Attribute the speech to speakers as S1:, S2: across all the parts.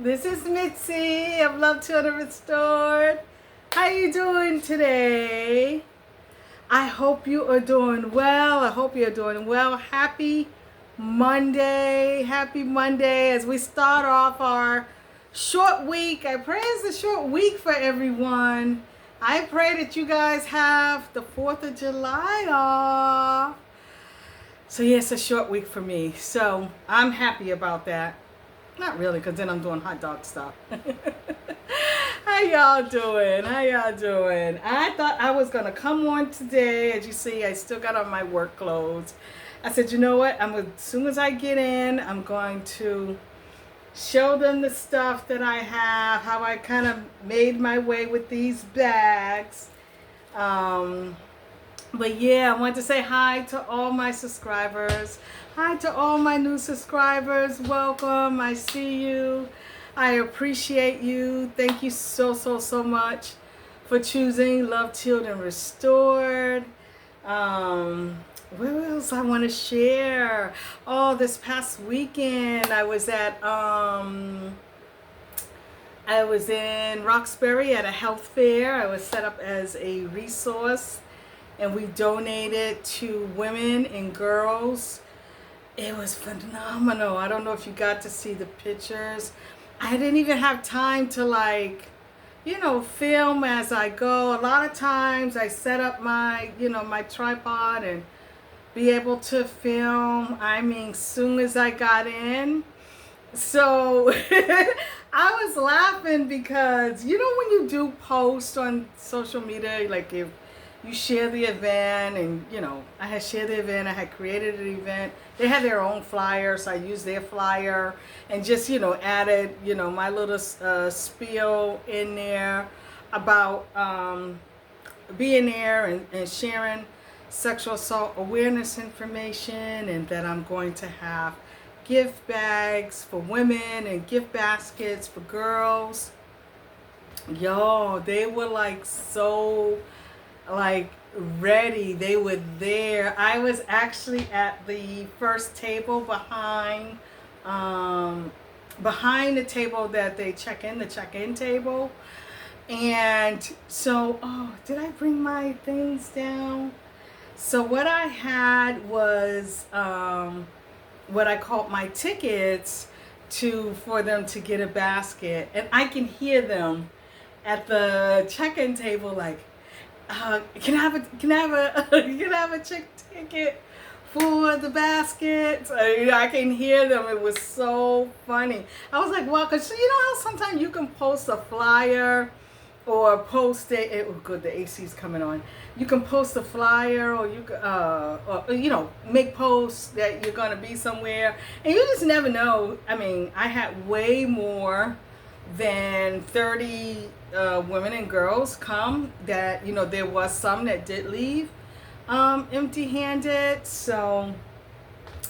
S1: This is Mitzi of Love Children Restored. How you doing today? I hope you are doing well. I hope you're doing well. Happy Monday. Happy Monday as we start off our short week. I pray it's a short week for everyone. I pray that you guys have the 4th of July off. So yeah, it's a short week for me. So I'm happy about that. Not really, because then I'm doing hot dog stuff. How y'all doing? How y'all doing? I thought I was going to come on today. As you see, I still got on my work clothes. I said, you know what? As soon as I get in, I'm going to show them the stuff that I have, how I kind of made my way with these bags. But yeah, I want to say hi to all my subscribers. Hi to all my new subscribers. Welcome. I see you. I appreciate you. Thank you so much for choosing Love Children Restored. What else I want to share? Oh, this past weekend I was in Roxbury at a health fair. I was set up as a resource, and we donated to women and girls. It was phenomenal. I don't know if you got to see the pictures. I didn't even have time to film as I go. A lot of times I set up my tripod and be able to film. I mean, soon as I got in. So I was laughing because, when you do post on social media, like if you share the event, and I had shared the event, I had created an event. They had their own flyer, so I used their flyer and just added my little spiel in there about being there and sharing sexual assault awareness information, and that I'm going to have gift bags for women and gift baskets for girls. Yo, they were so ready. They were there. I was actually at the first table behind the table that they the check-in table. And so, did I bring my things down? So what I had was what I called my tickets for them to get a basket, and I can hear them at the check-in table can I have a chick ticket for the basket? I can hear them. It was so funny. I was like, well, because how sometimes you can post a flyer or post it. Oh, good, the AC's coming on. You can post a flyer, or make posts that you're gonna be somewhere, and you just never know. I mean, I had way more than 30 women and girls come. That there was some that did leave empty-handed. So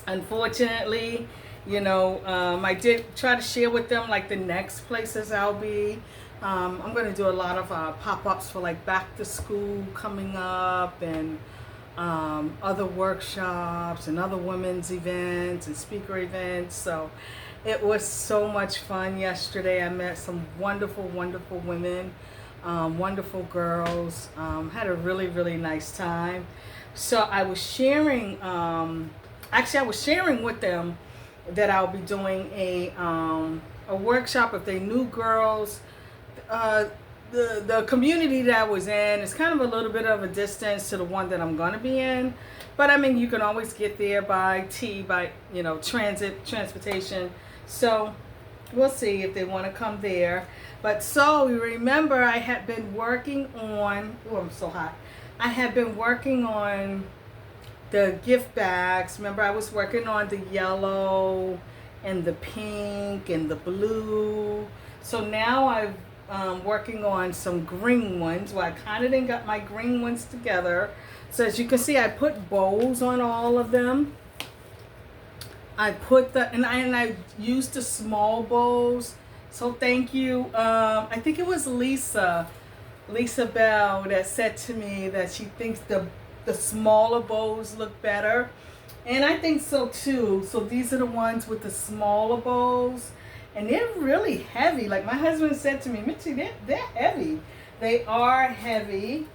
S1: unfortunately, I did try to share with them the next places I'll be. I'm going to do a lot of pop-ups for back to school coming up, and other workshops and other women's events and speaker events. So it was so much fun yesterday. I met some wonderful women, wonderful girls. Had a really nice time. So I was sharing, I was sharing with them that I'll be doing a workshop if they new girls. The community that I was in is kind of a little bit of a distance to the one that I'm going to be in, but I mean, you can always get there by transportation. So we'll see if they want to come there. But so you remember, I had been working on, I'm so hot. I had been working on the gift bags. Remember, I was working on the yellow and the pink and the blue. So now I'm working on some green ones. Well, I kind of didn't got my green ones together. So as you can see, I put bows on all of them. I put and I used the small bows. So thank you. I think it was Lisa Bell that said to me that she thinks the smaller bows look better. And I think so too. So these are the ones with the smaller bows. And they're really heavy. Like my husband said to me, Mitzi, they're heavy. They are heavy.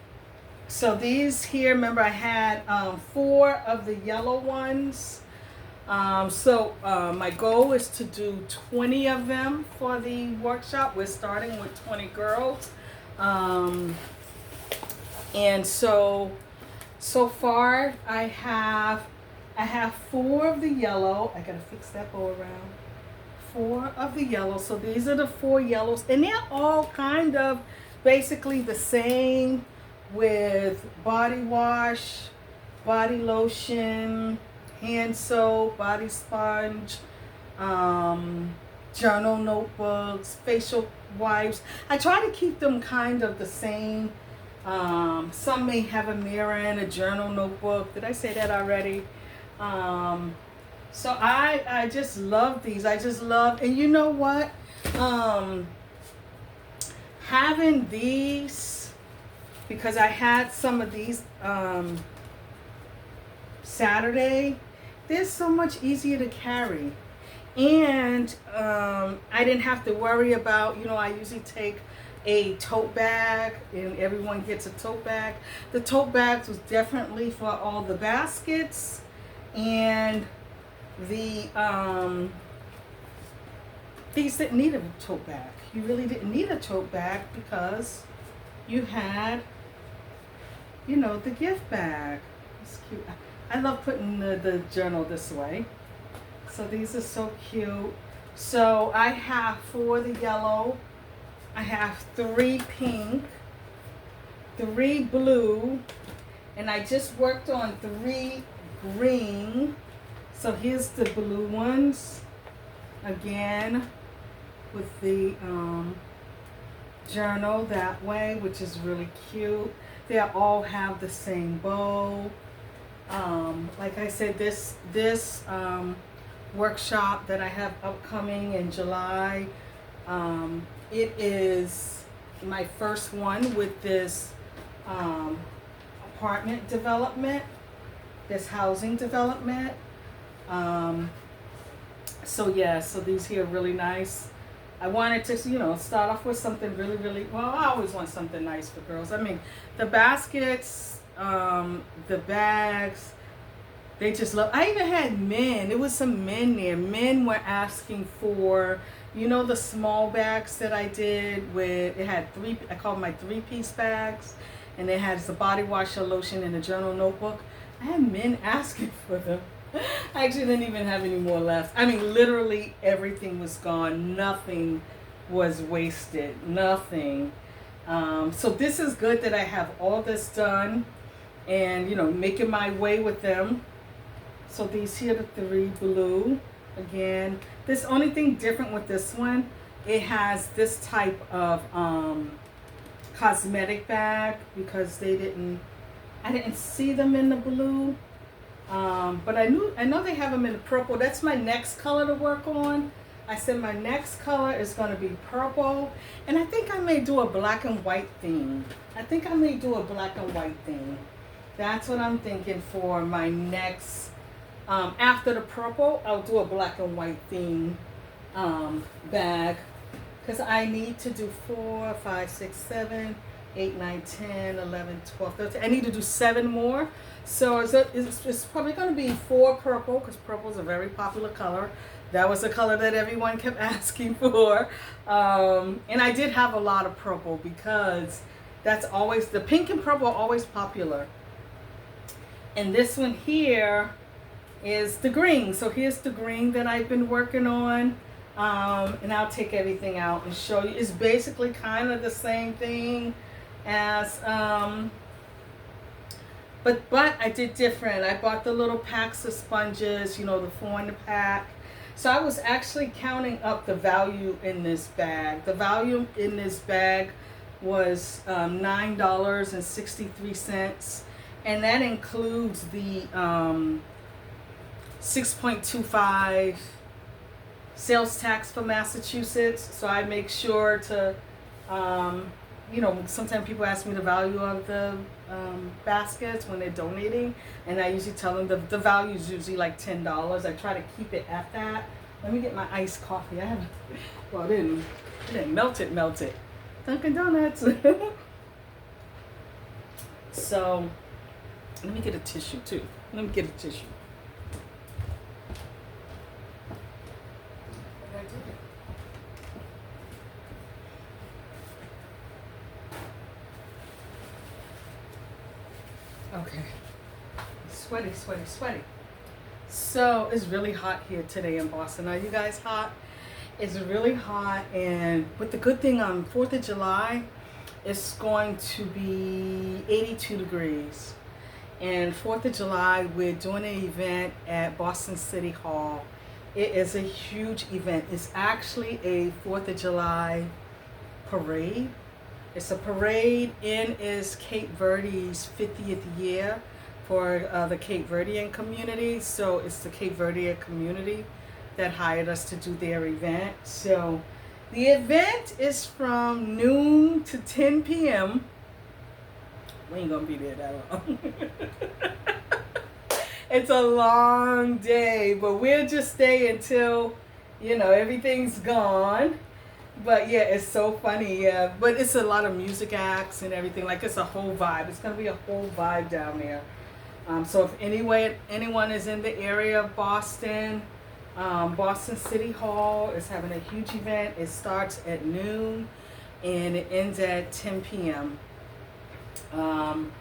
S1: So these here, remember I had 4 of the yellow ones. My goal is to do 20 of them for the workshop. We're starting with 20 girls. And so far I have 4 of the yellow. I gotta fix that bow around. 4 of the yellow. So these are the 4 yellows, and they're all kind of basically the same, with body wash, body lotion, hand soap, body sponge, journal notebooks, facial wipes. I try to keep them kind of the same. Some may have a mirror and a journal notebook. Did I say that already? So I just love these. I just love, and you know what? Having these, because I had some of these Saturday, they're so much easier to carry. And I didn't have to worry about, I usually take a tote bag, and everyone gets a tote bag. The tote bags was definitely for all the baskets, and the these didn't need a tote bag. You really didn't need a tote bag because you had, the gift bag. It's cute. I love putting the journal this way. So these are so cute. So I have 4 the yellow, I have 3 pink, 3 blue, and I just worked on 3 green. So here's the blue ones again, with the journal that way, which is really cute. They all have the same bow. Like I said, this workshop that I have upcoming in July, it is my first one with this apartment development, this housing development. So these here are really nice. I wanted to, start off with something really, really, well, I always want something nice for girls. I mean, the baskets, the bags, they just love. I even had men. There was some men there. Men were asking for, the small bags that I did with, it had 3, I call them my 3-piece bags, and it has the body wash, a lotion, and a journal notebook. I had men asking for them. I actually didn't even have any more left. I mean, literally everything was gone. Nothing was wasted. Nothing. So this is good that I have all this done and, making my way with them. So these here are the 3 blue. Again, this only thing different with this one, it has this type of cosmetic bag, because I didn't see them in the blue. But I know they have them in the purple. That's my next color to work on. I said my next color is going to be purple, and I think I may do a black and white theme. That's what I'm thinking for my next. After the purple, I'll do a black and white theme bag, because I need to do 4, 5, 6, 7, 8, 9, 10, 11, 12, 13. I need to do 7 more. So it's probably going to be 4 purple, because purple is a very popular color. That was the color that everyone kept asking for. And I did have a lot of purple, because that's always, the pink and purple are always popular. And this one here is the green. So here's the green that I've been working on. And I'll take everything out and show you. It's basically kind of the same thing as, but I did different. I bought the little packs of sponges, the 4 in the pack. So I was actually counting up the value in this bag. The value in this bag was $9.63, and that includes the 6.25 sales tax for Massachusetts. So I make sure to, sometimes people ask me the value of the baskets when they're donating, and I usually tell them the value is usually like $10. I try to keep it at that. Let me get my iced coffee. I haven't, well, it didn't melt it. Dunkin' Donuts. So, let me get a tissue too. Okay. Sweaty. So it's really hot here today in Boston. Are you guys hot? It's really hot, but the good thing on 4th of July, it's going to be 82 degrees. And 4th of July, we're doing an event at Boston City Hall. It is a huge event. It's actually a 4th of July parade. It's a parade in is Cape Verde's 50th year for the Cape Verdean community. So it's the Cape Verdean community that hired us to do their event. So the event is from noon to 10 p.m. We ain't gonna be there that long. It's a long day, but we'll just stay until, everything's gone. But yeah, it's so funny, yeah. But it's a lot of music acts and everything. Like, it's a whole vibe. It's gonna be a whole vibe down there. So if anyone is in the area of Boston, Boston City Hall is having a huge event. It starts at noon and it ends at 10 p.m. And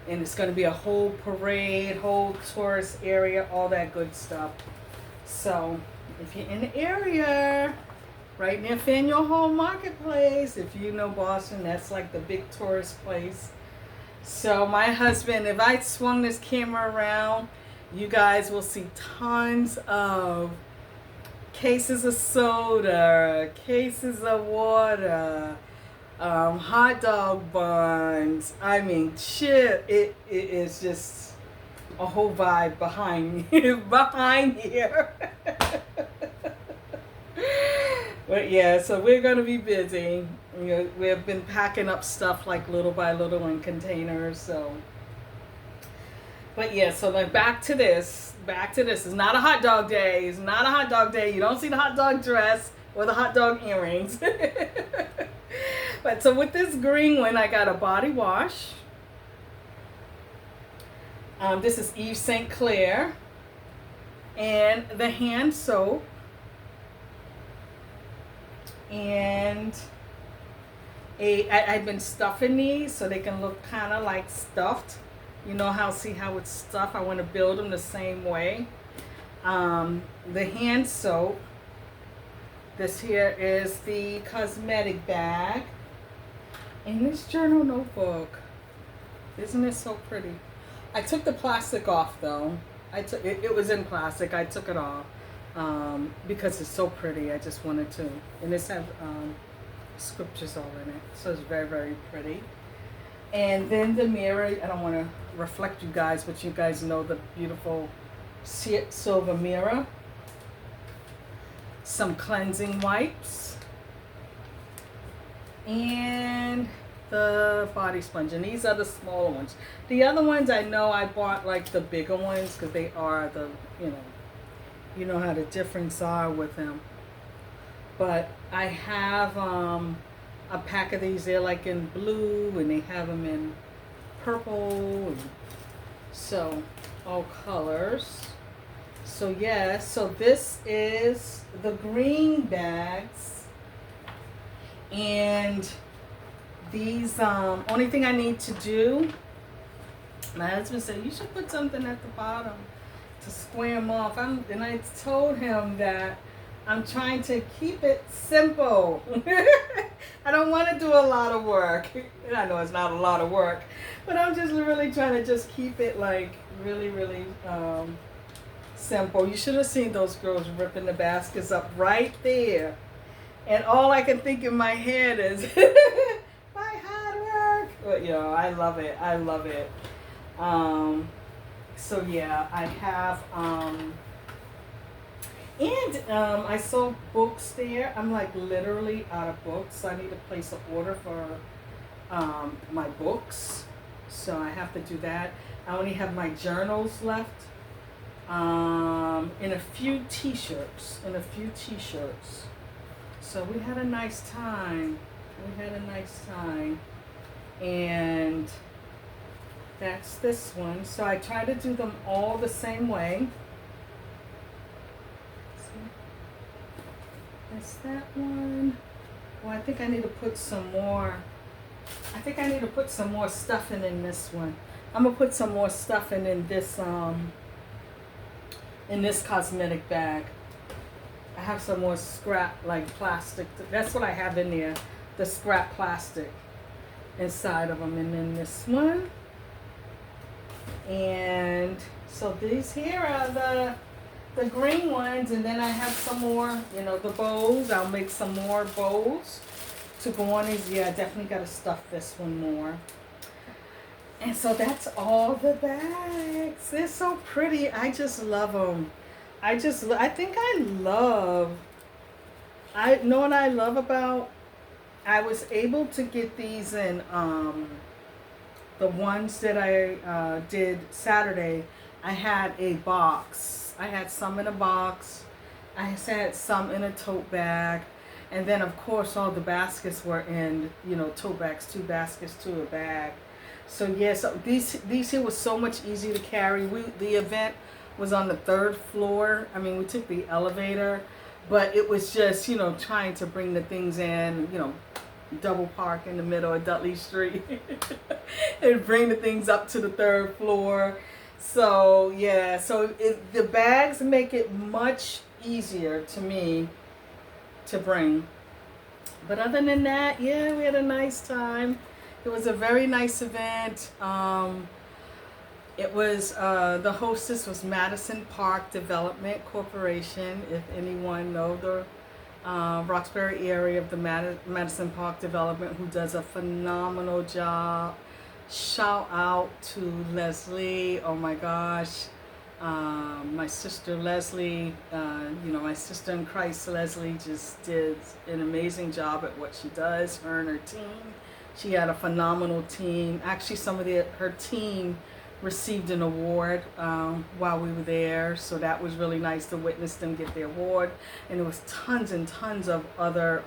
S1: it's going to be a whole parade, whole tourist area, all that good stuff. So if you're in the area, right near Faneuil Hall Marketplace, if you know Boston, that's like the big tourist place. So my husband, if I swung this camera around, you guys will see tons of cases of soda, cases of water, hot dog buns. I mean, shit, it is just a whole vibe behind here. But yeah, so we're gonna be busy. We've been packing up stuff like little by little in containers. So, but yeah, so like back to this. It's not a hot dog day. It's not a hot dog day. You don't see the hot dog dress or the hot dog earrings. But so with this green one, I got a body wash. This is Yves St. Clair. And the hand soap. And I've been stuffing these so they can look kind of like stuffed. You know see how it's stuffed? I want to build them the same way. The hand soap. This here is the cosmetic bag. And this journal notebook. Isn't it so pretty? I took the plastic off though. It was in plastic. I took it off because it's so pretty. I just wanted to. And this has scriptures all in it. So it's very, very pretty. And then the mirror. I don't want to reflect you guys, but you guys know the beautiful silver mirror. Some cleansing wipes. And the body sponge. And these are the smaller ones. The other ones I know I bought like the bigger ones because they are the, you know how the difference are with them. But I have a pack of these. They're like in blue and they have them in purple. And so all colors. So yeah, so this is the green bags. And these, only thing I need to do, my husband said, you should put something at the bottom to square them off. And I told him that I'm trying to keep it simple. I don't want to do a lot of work. And I know it's not a lot of work, but I'm just really trying to just keep it like really, really simple. You should have seen those girls ripping the baskets up right there. And all I can think in my head is my hard work. But I love it. So yeah, I have I saw books there. I'm like literally out of books. So I need to place an order for my books. So I have to do that. I only have my journals left. in a few t-shirts. So we had a nice time. And that's this one. So I try to do them all the same way. See? That's that one. Well, I think I need to put some more. I think I need to put some more stuffing in this one. I'm gonna put some more stuffing in this cosmetic bag. I have some more scrap, like plastic. That's what I have in there, the scrap plastic inside of them. And then this one. And so these here are the green ones. And then I have some more, the bows. I'll make some more bows to go on these. Yeah, I definitely got to stuff this one more. And so that's all the bags. They're so pretty. I just love them. I know what I love about, I was able to get these in, the ones that I did Saturday. I had a box. I had some in a box. I had some in a tote bag. And then of course all the baskets were in, tote bags, 2 baskets to a bag. So yeah, so these here was so much easier to carry. The event was on the 3rd floor. I mean, we took the elevator, but it was just, trying to bring the things in, double park in the middle of Dudley Street and bring the things up to the 3rd floor. So yeah, so the bags make it much easier to me to bring. But other than that, yeah, we had a nice time. It was a very nice event. It was, the hostess was Madison Park Development Corporation. If anyone know the Roxbury area of the Madison Park Development, who does a phenomenal job. Shout out to Leslie. Oh my gosh. My sister Leslie, my sister in Christ Leslie just did an amazing job at what she does, her and her team. She had a phenomenal team. Actually, some of her team received an award while we were there, so that was really nice to witness them get the award. And there was tons and tons of other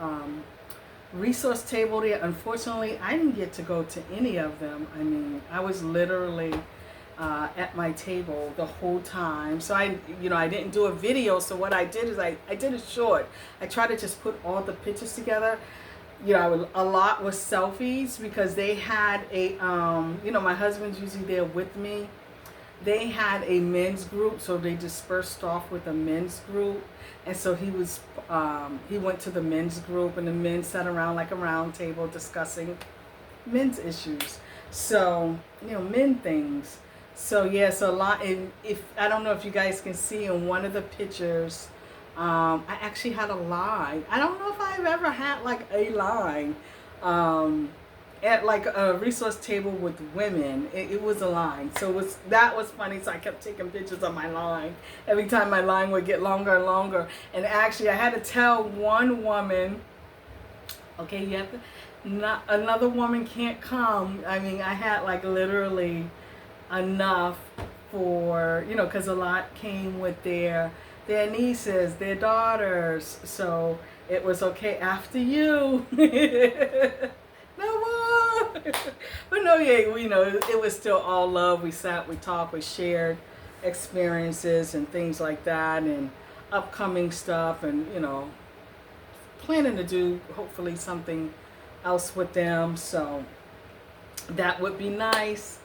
S1: resource table there. Unfortunately, I didn't get to go to any of them. I mean, I was literally at my table the whole time. So I didn't do a video. So what I did is I did a short. I tried to just put all the pictures together. A lot was selfies because they had a, my husband's usually there with me. They had a men's group, so they dispersed off with a men's group. And so he went to the men's group, and the men sat around like a round table discussing men's issues. So, men things. So yeah, so a lot, and I don't know if you guys can see in one of the pictures, I actually had a line. I don't know if I've ever had like a line at like a resource table with women. It was a line. So that was funny. So I kept taking pictures of my line. Every time my line would get longer and longer. And actually I had to tell one woman, okay, you have to, another woman can't come. I mean, I had like literally enough for, because a lot came with their nieces, their daughters, so it was okay after you. No more. But no, yeah, it was still all love. We sat, we talked, we shared experiences and things like that, and upcoming stuff, and planning to do hopefully something else with them, so that would be nice.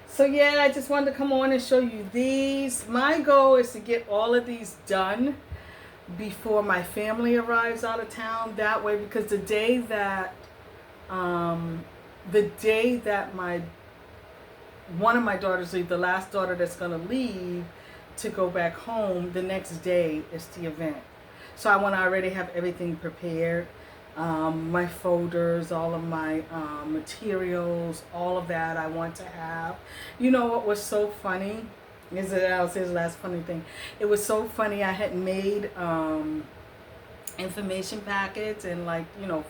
S1: So yeah, I just wanted to come on and show you these. My goal is to get all of these done before my family arrives out of town. That way, because the day that one of my daughters leave, the last daughter that's going to leave to go back home, the next day is the event. So I want to already have everything prepared. My folders, all of my materials, all of that I want to have. You know what was so funny? I'll say the last funny thing. It was so funny. I had made information packets and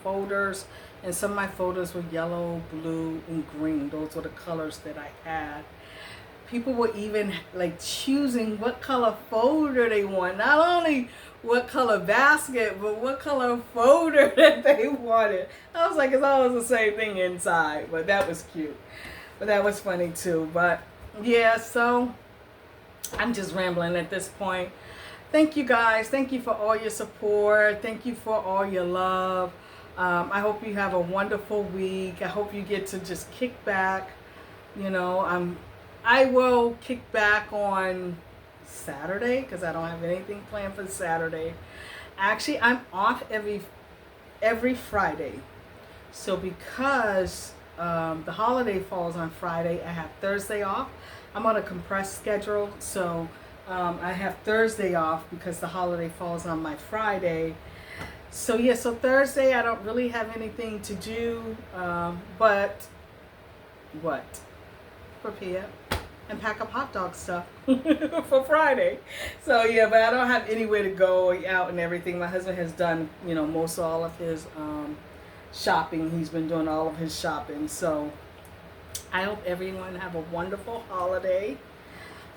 S1: folders, and some of my folders were yellow, blue, and green. Those were the colors that I had. people were even like choosing what color folder they want. Not only what color basket, but what color folder that they wanted. I was like, it's always the same thing inside, but that was cute. But that was funny too. But yeah, so I'm just rambling at this point. Thank you guys. Thank you for all your support. Thank you for all your love. I hope you have a wonderful week. I hope you get to just kick back. You know, I will kick back on Saturday because I don't have anything planned for Saturday. Actually, I'm off every Friday. So because the holiday falls on Friday, I have Thursday off. I'm on a compressed schedule, so I have Thursday off because the holiday falls on my Friday. So yeah, so Thursday I don't really have anything to do, but what? Prepare and pack up hot dog stuff for Friday. So yeah, but I don't have anywhere to go out and everything. My husband has done, you know, most all of his shopping. He's been doing all of his shopping. So I hope everyone have a wonderful holiday.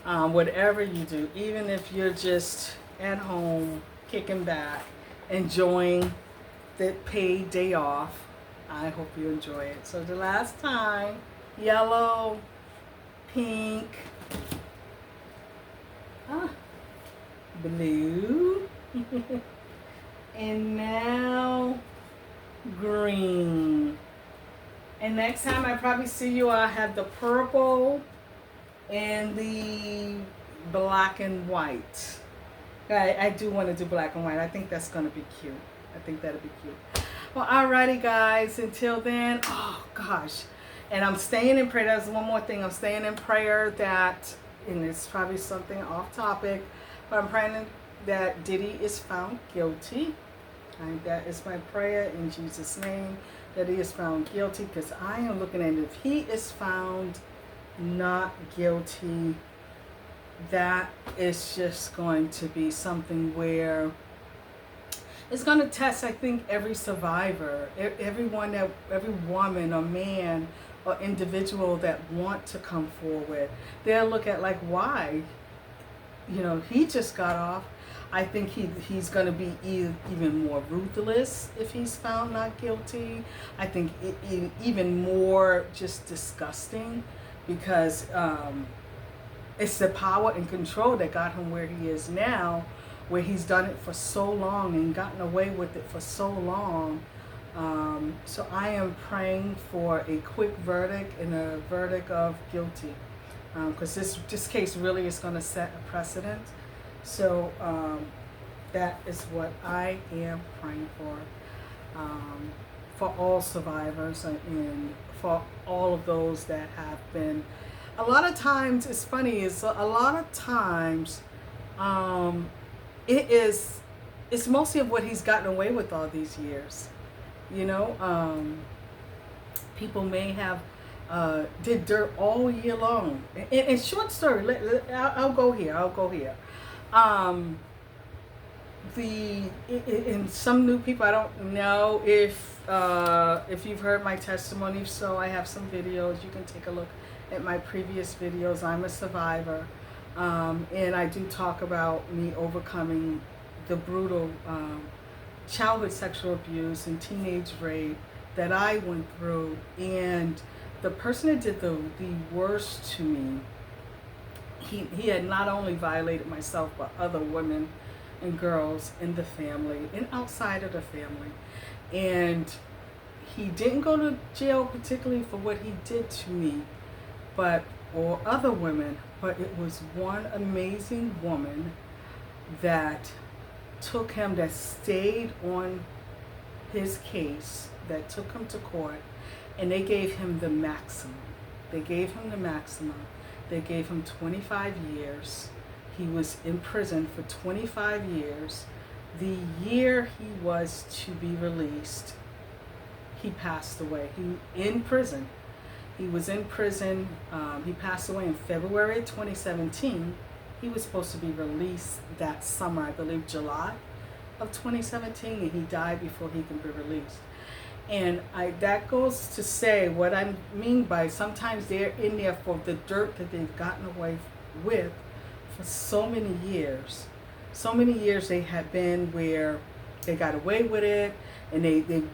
S1: Whatever you do, even if you're just at home kicking back, enjoying the paid day off, I hope you enjoy it. So the last time, yellow, pink, blue, and now green. And next time I probably see you, I'll have the purple and the black and white. I do want to do black and white. I think that's going to be cute. I think that'll be cute. Well, alrighty guys, until then, oh gosh. And I'm staying in prayer. That's one more thing. I'm staying in prayer that, and it's probably something off topic, but I'm praying that Diddy is found guilty. And that is my prayer in Jesus' name, that he is found guilty, because I am looking at it. If he is found not guilty, that is just going to be something where it's going to test, I think, every survivor, every woman or man or individual that want to come forward. They'll look at like, why? You know, he just got off. I think he's going to be even more ruthless if he's found not guilty. I think even more just disgusting, because it's the power and control that got him where he is now, where he's done it for so long and gotten away with it for so long. So I am praying for a quick verdict and a verdict of guilty, because this case really is going to set a precedent. So that is what I am praying for all survivors and for all of those that have been. A lot of times, it's funny, is a lot of times it's mostly of what he's gotten away with all these years. You know, people may have did dirt all year long. And short story, I'll go here. And some new people, I don't know if you've heard my testimony. So I have some videos. You can take a look at my previous videos. I'm a survivor, and I do talk about me overcoming the brutal childhood sexual abuse and teenage rape that I went through. And the person that did the worst to me, he had not only violated myself, but other women and girls in the family and outside of the family. And he didn't go to jail particularly for what he did to me, or other women, but it was one amazing woman that took him, that stayed on his case, that took him to court, and they gave him the maximum. They gave him 25 years. He was in prison for 25 years. The year he was to be released, he passed away. He was in prison. He passed away in February of 2017. He was supposed to be released that summer, I believe July of 2017, and he died before he could be released. And that goes to say what I mean by sometimes they're in there for the dirt that they've gotten away with for so many years. So many years they have been where they got away with it, and they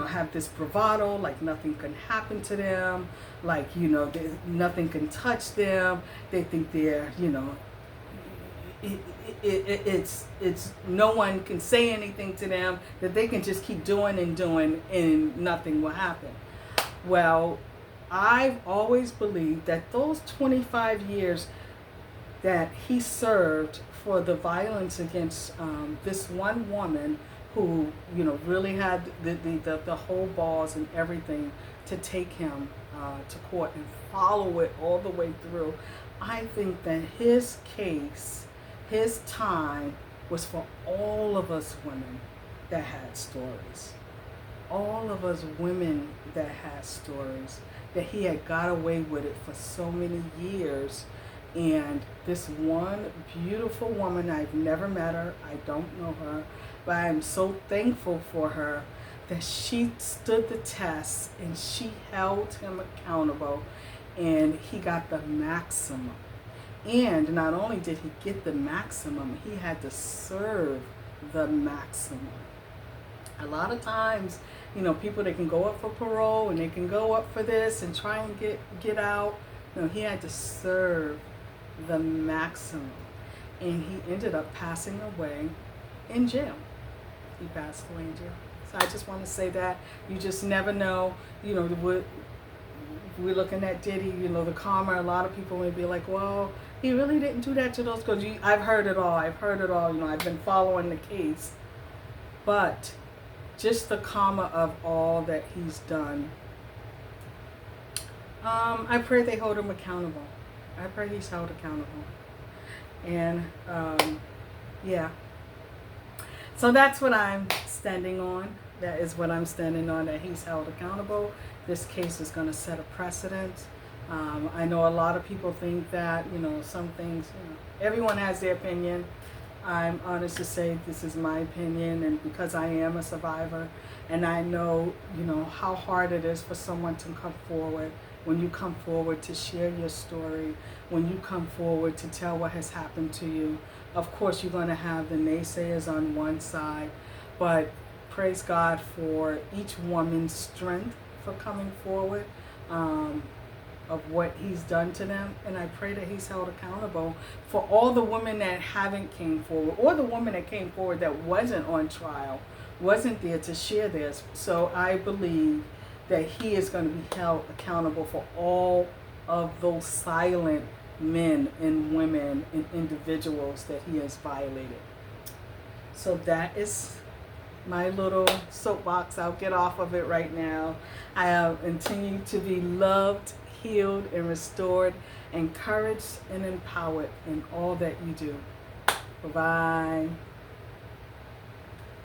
S1: have this bravado, like nothing can happen to them, like nothing can touch them. They think they're it's no one can say anything to them, that they can just keep doing and nothing will happen. Well, I've always believed that those 25 years that he served for the violence against this one woman who really had the whole balls and everything to take him to court and follow it all the way through. I think that his case, his time, was for all of us women that had stories. All of us women that had stories, that he had got away with it for so many years. And this one beautiful woman, I've never met her, I don't know her, but I'm so thankful for her that she stood the test and she held him accountable, and he got the maximum. And not only did he get the maximum, he had to serve the maximum. A lot of times, people, they can go up for parole and they can go up for this and try and get out. He had to serve the maximum, and he ended up passing away in jail. He passed away in jail. So I just want to say that you just never know. We're looking at Diddy, the karma. A lot of people may be like, well, he really didn't do that to those girls. I've heard it all. I've been following the case, but just the karma of all that he's done. I pray they hold him accountable. I pray he's held accountable. And yeah. So that's what I'm standing on. That is what I'm standing on, that he's held accountable. This case is going to set a precedent. I know a lot of people think that, some things, everyone has their opinion. I'm honest to say this is my opinion, and because I am a survivor, and I know, how hard it is for someone to come forward. When you come forward to share your story, when you come forward to tell what has happened to you, of course you're going to have the naysayers on one side, but praise God for each woman's strength for coming forward, of what he's done to them. And I pray that he's held accountable for all the women that haven't came forward, or the woman that came forward that wasn't on trial, wasn't there to share this. So I believe that he is going to be held accountable for all of those silent men and women and individuals that he has violated. So that is my little soapbox. I'll get off of it right now. I continue to be loved, healed, and restored, encouraged, and empowered in all that you do. Bye-bye.